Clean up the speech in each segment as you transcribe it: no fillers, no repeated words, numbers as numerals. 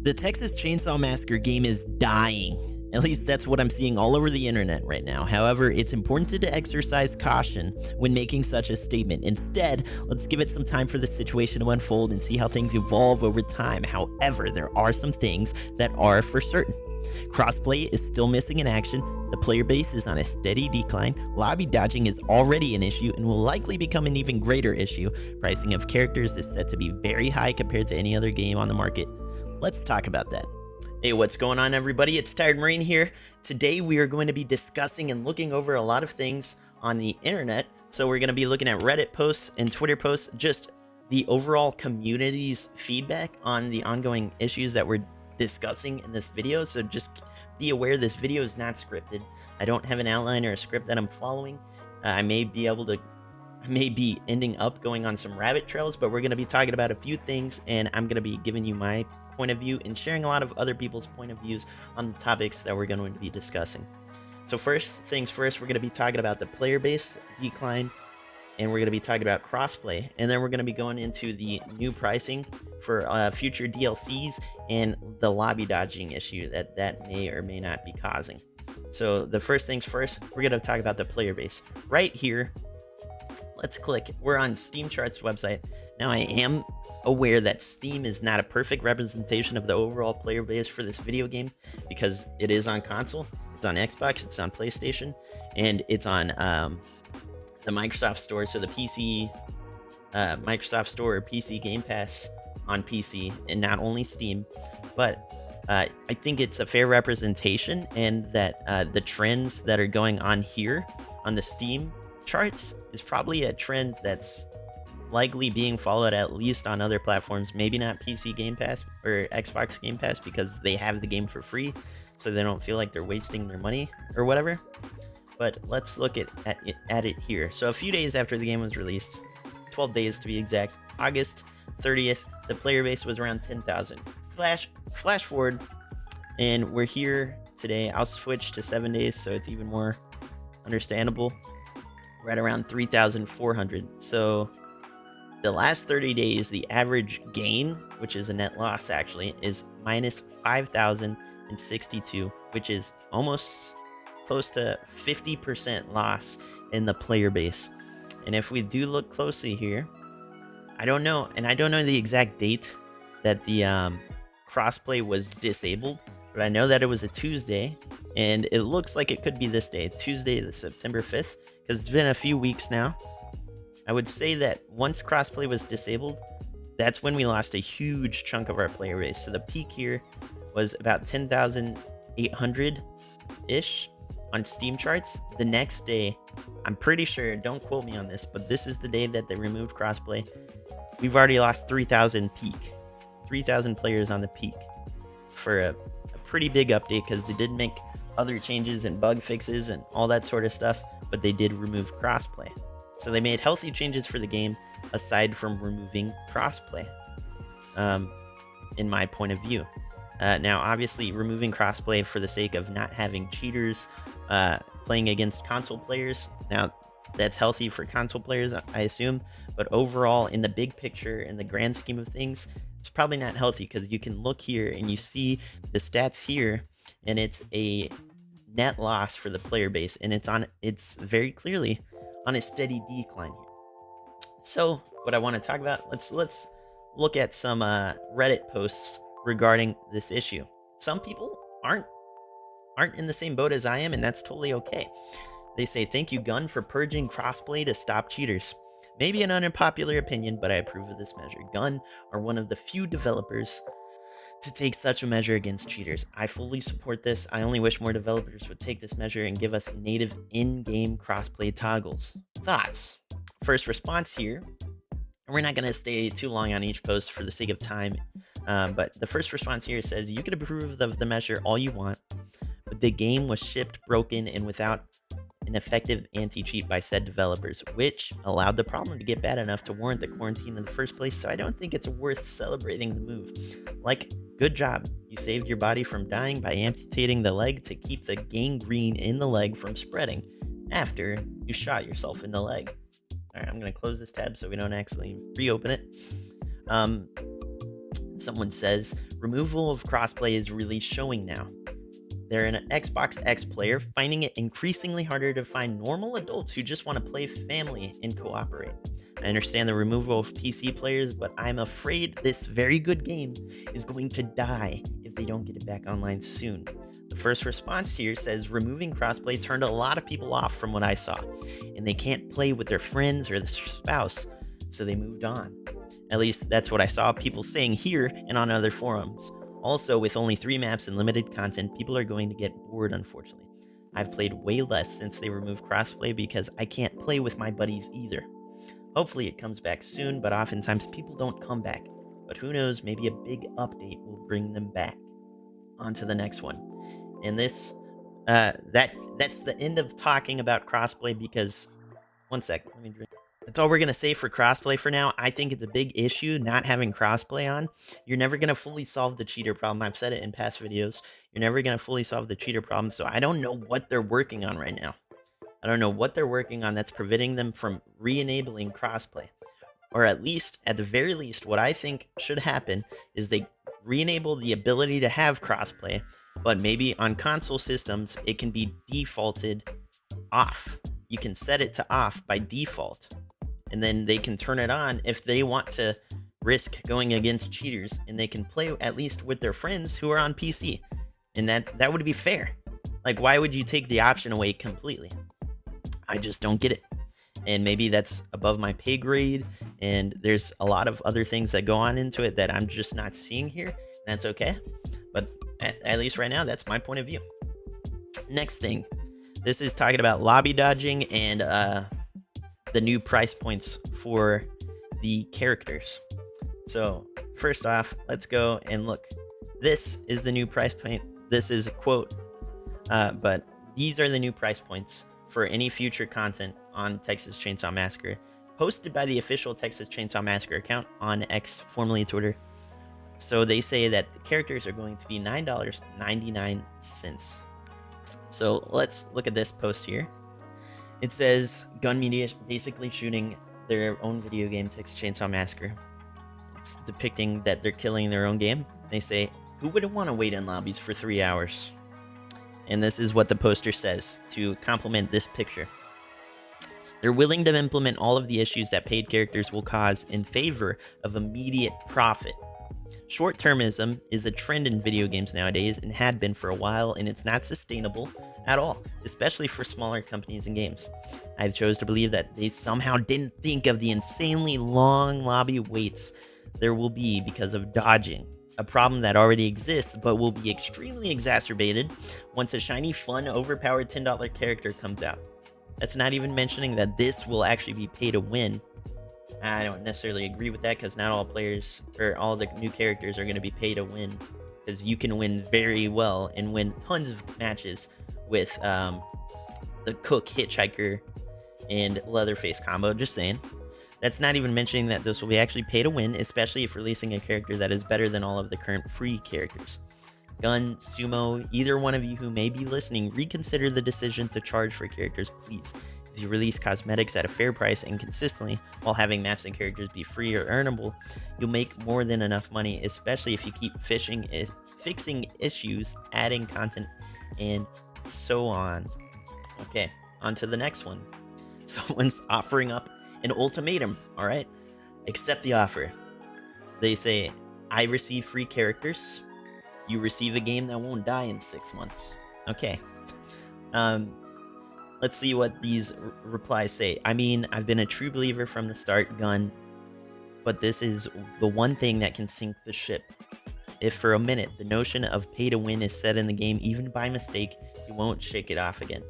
The Texas Chainsaw Massacre game is dying. At least that's what I'm seeing all over the internet right now. However, it's important to exercise caution when making such a statement. Instead, let's give it some time for the situation to unfold and see how things evolve over time. However, there are some things that are for certain. Crossplay is still missing in action. The player base is on a steady decline. Lobby dodging is already an issue and will likely become an even greater issue. Pricing of characters is set to be very high compared to any other game on the market. Let's talk about that. Hey, what's going on, everybody? It's Tired Marine here. Today we are going to be discussing and looking over a lot of things on the internet. So we're going to be looking at Reddit posts and Twitter posts, just the overall community's feedback on the ongoing issues that we're discussing in this video. So just be aware this video is not scripted. I don't have an outline or a script that I'm following. I may be ending up going on some rabbit trails, but we're going to be talking about a few things, and I'm going to be giving you my point of view and sharing a lot of other people's point of views on the topics that we're going to be discussing. So first things first, we're going to be talking about the player base decline, and we're going to be talking about crossplay, and then we're going to be going into the new pricing for future DLCs and the lobby dodging issue that may or may not be causing. So the first things first, we're going to talk about the player base. Right here, let's click. We're on Steam Charts website. Now, I am aware that Steam is not a perfect representation of the overall player base for this video game because it is on console, it's on Xbox, it's on PlayStation, and it's on the Microsoft Store. So the PC, Microsoft Store or PC Game Pass on PC, and not only Steam. But I think it's a fair representation, and that the trends that are going on here on the Steam charts is probably a trend that's likely being followed at least on other platforms. Maybe not PC Game Pass or Xbox Game Pass because they have the game for free, so they don't feel like they're wasting their money or whatever. But let's look at it here. So a few days after the game was released, 12 days to be exact, August 30th, the player base was around 10,000. Flash forward, and we're here today. I'll switch to 7 days so it's even more understandable. We're at around 3,400. So the last 30 days, the average gain, which is a net loss actually, is minus 5,062, which is almost close to 50% loss in the player base. And if we do look closely here, I don't know the exact date that the crossplay was disabled, but I know that it was a Tuesday, and it looks like it could be this day, Tuesday, the September 5th, because it's been a few weeks now. I would say that once crossplay was disabled, that's when we lost a huge chunk of our player base. So the peak here was about 10,800-ish on Steam charts. The next day, I'm pretty sure, don't quote me on this, but this is the day that they removed crossplay. We've already lost 3,000 peak. 3,000 players on the peak for a pretty big update, because they did make other changes and bug fixes and all that sort of stuff, but they did remove crossplay. So they made healthy changes for the game aside from removing crossplay, in my point of view. Now, obviously, removing crossplay for the sake of not having cheaters playing against console players. Now, that's healthy for console players, I assume, but overall, in the big picture, in the grand scheme of things, it's probably not healthy, because you can look here and you see the stats here, and it's a net loss for the player base, and it's very clearly on a steady decline here. So what I want to talk about, let's look at some Reddit posts regarding this issue. Some people aren't in the same boat as I am, and that's totally okay. They say, "Thank you, Gun, for purging crossplay to stop cheaters. Maybe an unpopular opinion, but I approve of this measure. Gun are one of the few developers to take such a measure against cheaters. I fully support this. I only wish more developers would take this measure and give us native in-game crossplay toggles." Thoughts? First response here. We're not going to stay too long on each post for the sake of time, but the first response here says, "You can approve of the measure all you want, but the game was shipped broken and without an effective anti-cheat by said developers, which allowed the problem to get bad enough to warrant the quarantine in the first place, so I don't think it's worth celebrating the move. Like, good job. You saved your body from dying by amputating the leg to keep the gangrene in the leg from spreading after you shot yourself in the leg." All right, I'm going to close this tab so we don't actually reopen it. Someone says, removal of crossplay is really showing now. They're an Xbox X player, finding it increasingly harder to find normal adults who just want to play family and cooperate. I understand the removal of PC players, but I'm afraid this very good game is going to die if they don't get it back online soon. The first response here says removing crossplay turned a lot of people off from what I saw, and they can't play with their friends or their spouse, so they moved on. At least that's what I saw people saying here and on other forums. Also, with only 3 maps and limited content, people are going to get bored, unfortunately. I've played way less since they removed crossplay because I can't play with my buddies either. Hopefully it comes back soon, but oftentimes people don't come back. But who knows, maybe a big update will bring them back. On to the next one. And this, that's the end of talking about crossplay because, one sec, let me drink. That's all we're going to say for crossplay for now. I think it's a big issue not having crossplay on. You're never going to fully solve the cheater problem. I've said it in past videos. You're never going to fully solve the cheater problem. So I don't know what they're working on right now. I don't know what they're working on that's preventing them from re-enabling crossplay. Or at least, at the very least, what I think should happen is they re-enable the ability to have crossplay, but maybe on console systems, it can be defaulted off. You can set it to off by default. And then they can turn it on if they want to risk going against cheaters, and they can play at least with their friends who are on PC. And that would be fair. Like, why would you take the option away completely? I just don't get it. And maybe that's above my pay grade, and there's a lot of other things that go on into it that I'm just not seeing here. That's okay. But at least right now, that's my point of view. Next thing. This is talking about lobby dodging and the new price points for the characters. So first off, let's go and look. This is the new price point. This is a quote, but these are the new price points for any future content on Texas Chainsaw Massacre, posted by the official Texas Chainsaw Massacre account on X, formerly Twitter. So they say that the characters are going to be $9.99. So let's look at this post here. It says Gun Media basically shooting their own video game, Texas Chainsaw Massacre. It's depicting that they're killing their own game. They say, who wouldn't want to wait in lobbies for 3 hours? And this is what the poster says to complement this picture. They're willing to implement all of the issues that paid characters will cause in favor of immediate profit. Short-termism is a trend in video games nowadays and had been for a while, and it's not sustainable at all, especially for smaller companies and games. I've chose to believe that they somehow didn't think of the insanely long lobby waits there will be because of dodging, a problem that already exists but will be extremely exacerbated once a shiny, fun, overpowered $10 character comes out. That's not even mentioning that this will actually be pay to win. I don't necessarily agree with that because not all players or all the new characters are going to be pay to win, because you can win very well and win tons of matches with the Cook Hitchhiker and Leatherface combo. Just saying. That's not even mentioning that this will be actually pay to win, especially if releasing a character that is better than all of the current free characters. Gun, Sumo, either one of you who may be listening, reconsider the decision to charge for characters, please. If you release cosmetics at a fair price and consistently while having maps and characters be free or earnable, you'll make more than enough money, especially if you keep fixing issues, adding content, and so on. Okay, on to the next one. Someone's offering up an ultimatum, all right? Accept the offer. They say, I receive free characters. You receive a game that won't die in 6 months. Okay. Let's see what these replies say. I mean, I've been a true believer from the start, Gun, but this is the one thing that can sink the ship. If for a minute the notion of pay to win is set in the game, even by mistake, you won't shake it off again.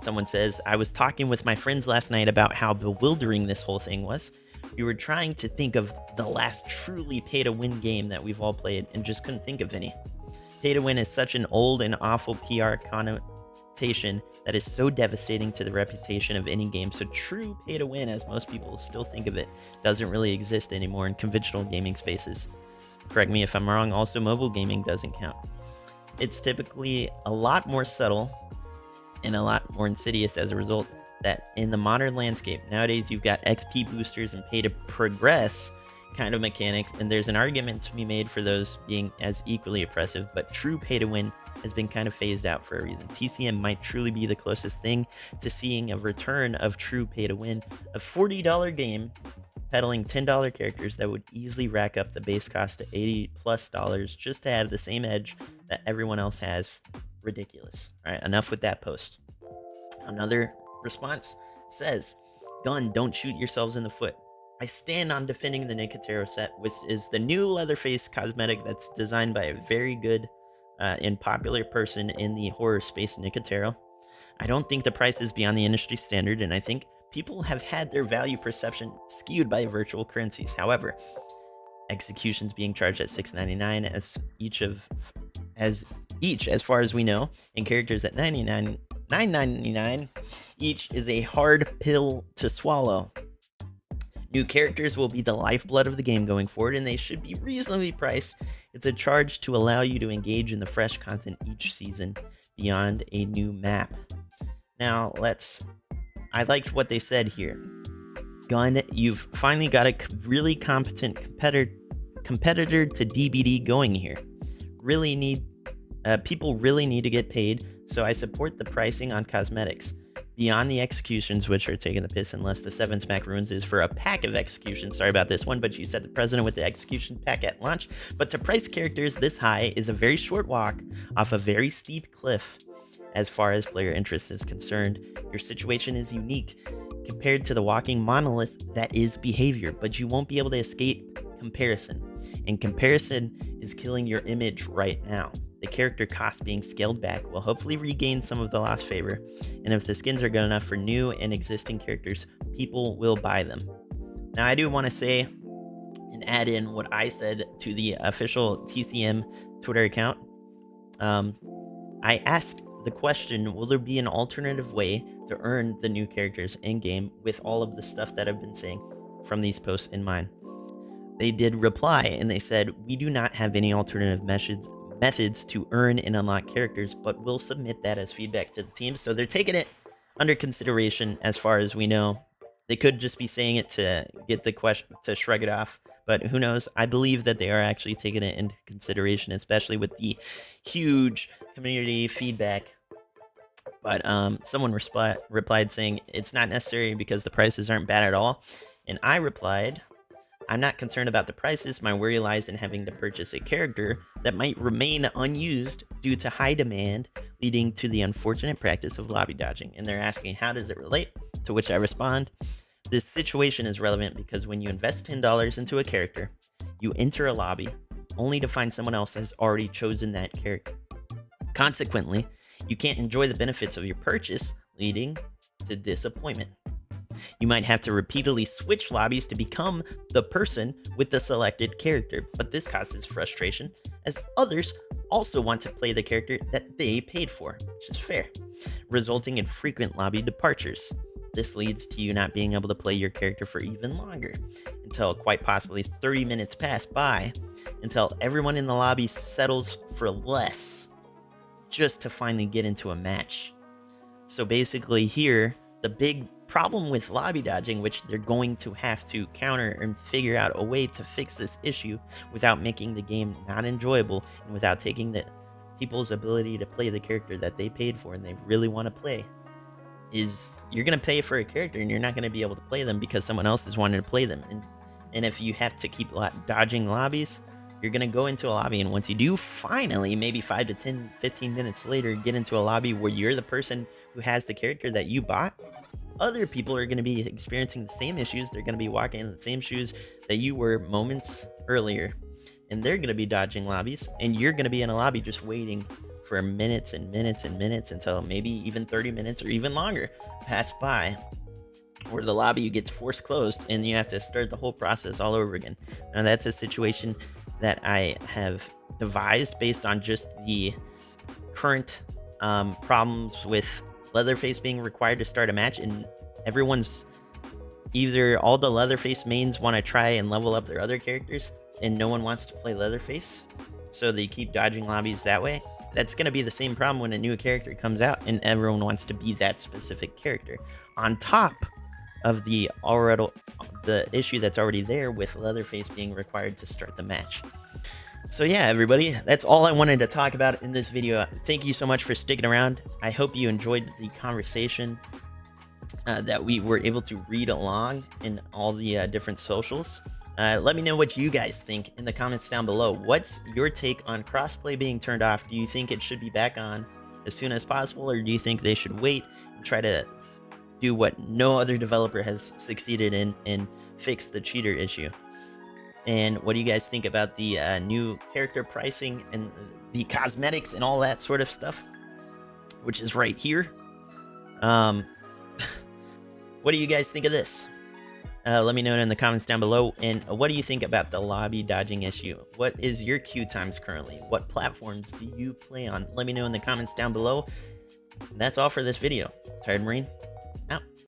Someone says, I was talking with my friends last night about how bewildering this whole thing was. We were trying to think of the last truly pay-to-win game that we've all played and just couldn't think of any. Pay-to-win is such an old and awful PR connotation that is so devastating to the reputation of any game. So true pay-to-win, as most people still think of it, doesn't really exist anymore in conventional gaming spaces. Correct me if I'm wrong, also mobile gaming doesn't count. It's typically a lot more subtle and a lot more insidious as a result that in the modern landscape, nowadays you've got XP boosters and pay to progress kind of mechanics, and there's an argument to be made for those being as equally oppressive, but true pay to win has been kind of phased out for a reason. TCM might truly be the closest thing to seeing a return of true pay to win, a $40 game peddling $10 characters that would easily rack up the base cost to $80+ just to have the same edge that everyone else has. Ridiculous. All right, enough with that post. Another response says, "Gun, don't shoot yourselves in the foot. I stand on defending the Nicotero set, which is the new Leatherface cosmetic that's designed by a very good and popular person in the horror space, Nicotero. I don't think the price is beyond the industry standard, and I think people have had their value perception skewed by virtual currencies. However, executions being charged at $6.99 as far as we know, and characters at $9.99 each is a hard pill to swallow. New characters will be the lifeblood of the game going forward, and they should be reasonably priced. It's a charge to allow you to engage in the fresh content each season beyond a new map." Now, I liked what they said here. Gun, you've finally got a really competent competitor to DBD going here. People really need to get paid, so I support the pricing on cosmetics. Beyond the executions, which are taking the piss unless the 7 smack runes is for a pack of executions. Sorry about this one, but you said the president with the execution pack at launch. But to price characters this high is a very short walk off a very steep cliff as far as player interest is concerned. Your situation is unique compared to the walking monolith that is behavior, but you won't be able to escape comparison. And comparison is killing your image right now. The character cost being scaled back will hopefully regain some of the lost favor, and if the skins are good enough for new and existing characters, people will buy them. Now, I do want to say and add in what I said to the official TCM Twitter account. I asked the question, will there be an alternative way to earn the new characters in-game with all of the stuff that I've been saying from these posts in mind? They did reply, and they said, "We do not have any alternative methods to earn and unlock characters, but we'll submit that as feedback to the team." So they're taking it under consideration as far as we know. They could just be saying it to get the question, to shrug it off, but who knows? I believe that they are actually taking it into consideration, especially with the huge community feedback. But someone replied saying, "It's not necessary because the prices aren't bad at all." And I replied, "I'm not concerned about the prices. My worry lies in having to purchase a character that might remain unused due to high demand, leading to the unfortunate practice of lobby dodging." And they're asking, how does it relate? To which I respond, this situation is relevant because when you invest $10 into a character, you enter a lobby only to find someone else has already chosen that character. Consequently, you can't enjoy the benefits of your purchase, leading to disappointment. You might have to repeatedly switch lobbies to become the person with the selected character, but this causes frustration as others also want to play the character that they paid for, which is fair, resulting in frequent lobby departures. This leads to you not being able to play your character for even longer, until quite possibly 30 minutes pass by, until everyone in the lobby settles for less just to finally get into a match. So basically here, the big problem with lobby dodging, which they're going to have to counter and figure out a way to fix this issue without making the game not enjoyable and without taking the people's ability to play the character that they paid for and they really want to play, is you're going to pay for a character and you're not going to be able to play them because someone else is wanting to play them. And if you have to keep dodging lobbies, you're going to go into a lobby, and once you do finally, maybe 5 to 10, 15 minutes later, get into a lobby where you're the person who has the character that you bought, other people are going to be experiencing the same issues. They're going to be walking in the same shoes that you were moments earlier, and they're going to be dodging lobbies, and you're going to be in a lobby just waiting for minutes and minutes and minutes until maybe even 30 minutes or even longer pass by, where the lobby gets forced closed and you have to start the whole process all over again. Now, that's a situation that I have devised based on just the current problems with Leatherface being required to start a match, and everyone's either all the Leatherface mains want to try and level up their other characters and no one wants to play Leatherface, so they keep dodging lobbies that way. That's going to be the same problem when a new character comes out and everyone wants to be that specific character. On top of the issue that's already there with Leatherface being required to start the match. So yeah, everybody, that's all I wanted to talk about in this video. Thank you so much for sticking around. I hope you enjoyed the conversation that we were able to read along in all the different socials. Let me know what you guys think in the comments down below. What's your take on crossplay being turned off? Do you think it should be back on as soon as possible, or do you think they should wait and try to do what no other developer has succeeded in and fix the cheater issue? And what do you guys think about the new character pricing and the cosmetics and all that sort of stuff, which is right here? What do you guys think of this? Let me know in the comments down below. And what do you think about the lobby dodging issue? What is your queue times currently? What platforms do you play on? Let me know in the comments down below. And that's all for this video. Tired Marine,